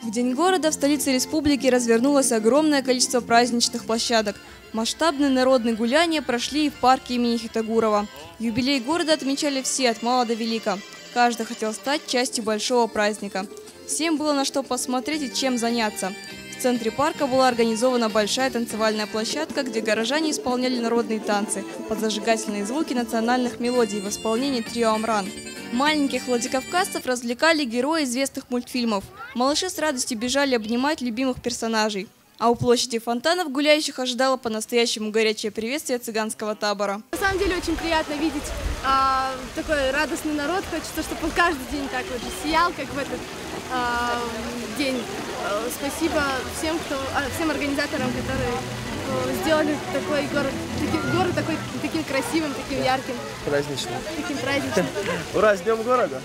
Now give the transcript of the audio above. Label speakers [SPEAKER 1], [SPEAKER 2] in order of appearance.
[SPEAKER 1] В День города в столице республики развернулось огромное количество праздничных площадок. Масштабные народные гуляния прошли и в парке имени Хитагурова. Юбилей города отмечали все, от мала до велика. Каждый хотел стать частью большого праздника. Всем было на что посмотреть и чем заняться. В центре парка была организована большая танцевальная площадка, где горожане исполняли народные танцы под зажигательные звуки национальных мелодий в исполнении трио «Амран». Маленьких владикавказцев развлекали герои известных мультфильмов. Малыши с радостью бежали обнимать любимых персонажей. А у площади фонтанов гуляющих ожидало по-настоящему горячее приветствие цыганского табора.
[SPEAKER 2] На самом деле очень приятно видеть такой радостный народ. Хочется, чтобы он каждый день так вот же сиял, как в этот день. Спасибо всем организаторам, которые сделали такой город таким красивым, таким ярким.
[SPEAKER 3] Праздничным.
[SPEAKER 2] Таким праздничным.
[SPEAKER 3] Ура, с Днем города!